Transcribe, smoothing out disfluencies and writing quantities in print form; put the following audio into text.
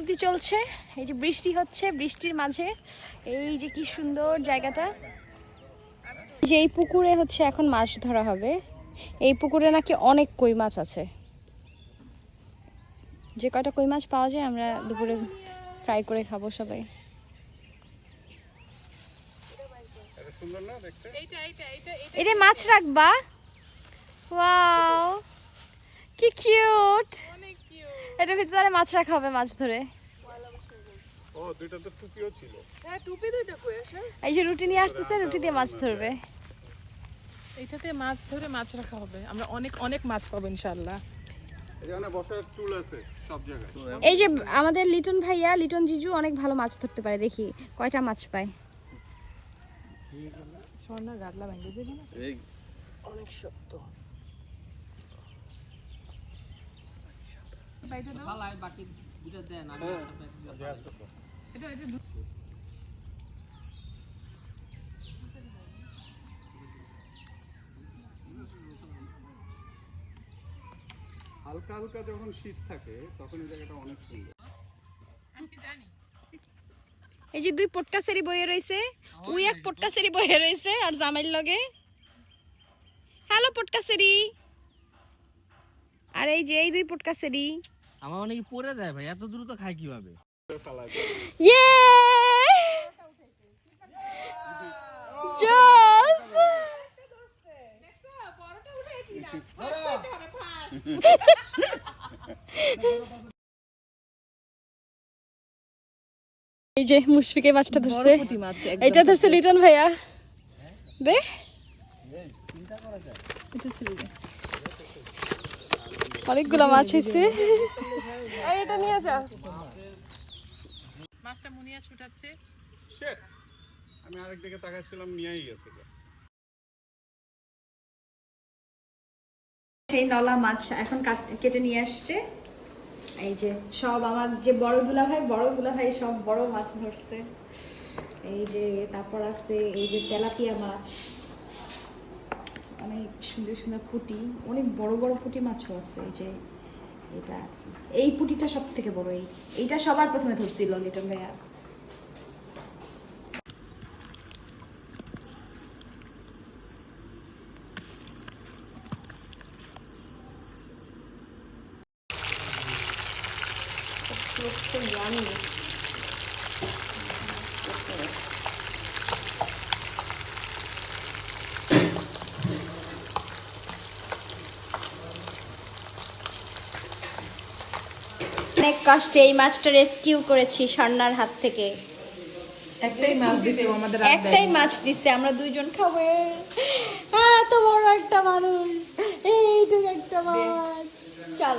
প্রস্তুতি চলছে, এই যে বৃষ্টি হচ্ছে, বৃষ্টির মাঝে এই যে কি সুন্দর জায়গাটা। যে এই পুকুরে হচ্ছে এখন মাছ ধরা হবে, এই পুকুরে নাকি অনেক কই মাছ আছে। যে কয়টা কই মাছ পাওয়া যায় আমরা দুপুরে ফ্রাই করে খাবো সবাই। এটা মাছ রাখবা, ওয়াও কি কিউট। এটার ভিতরে মাছ রাখা হবে, মাছ ধরে। ও দুইটা তো টুপিও ছিল। হ্যাঁ টুপি দুইটা কই আছে। এই যে রুটি নিয়ে আসতেছে, রুটি দিয়ে মাছ ধরবে। এইটাতে মাছ ধরে মাছ রাখা হবে, আমরা অনেক অনেক মাছ পাবো ইনশাআল্লাহ। এখানে বসার টুল আছে সব জায়গায়। এই যে আমাদের লিটন ভাইয়া, লিটন জিজু অনেক ভালো মাছ ধরতে পারে, দেখি কয়টা মাছ পায়। সোনা গাডলা ভাঙে যাবে না, এই অনেক শক্ত। বাইরে দাও ফালাই বাকি দুটো দেন, আমি এটা এটা হালকা হালকা যখন শীত থাকে তখন এই জায়গাটা অনেক সুন্দর। এই যে দুই পটকা সেরি বইয়ে রয়েছে, ওই এক পটকা সেরি বইয়ে রয়েছে আর জামাইর লগে। হ্যালো পটকা সেরি। আর এই যে এই দুই পটকা সেরি। আমার অনেক পড়ে যায় ভাই, এত দ্রুত খায় কিভাবে? ইয়ে জোস। এই যে মুশফিকে মাছটা ধরছে, পুঁটি মাছ এটা ধরছে লিটন ভাইয়া। দে এটা ছিল যে অনেকগুলো মাছ হয়েছে। এই এটা নিয়ে যা। মাছটা মুনিয়া ছুটাচ্ছে। শিট, আমি আরেক দিকে তাকাচ্ছিলাম, নিয়েই গেছে। সেই নলা মাছ এখন কেটে নিয়ে আসছে। এই যে সব আমার যে বড় দুলা ভাই সব বড় মাছ ধরছে। এই যে তারপর আছে এই যে তেলাপিয়া মাছ, অনেক সুন্দর সুন্দর পুঁটি, অনেক বড় বড় পুঁটি মাছও আছে। এই যে এটা, এই পুঁটিটা সব থেকে বড়, এইটা সবার প্রথমে ধরছিল লিটন ভাইয়া। অনেক কষ্টে এই মাছটা রেস্কিউ করেছি স্বর্ণার হাত থেকে। একটাই মাছ দিতে আমাদের একটাই মাছ দিছে, আমরা দুইজন খাবো। হ্যাঁ তো বড় একটা মানুষ, এইটুকু একটা মাছ। চল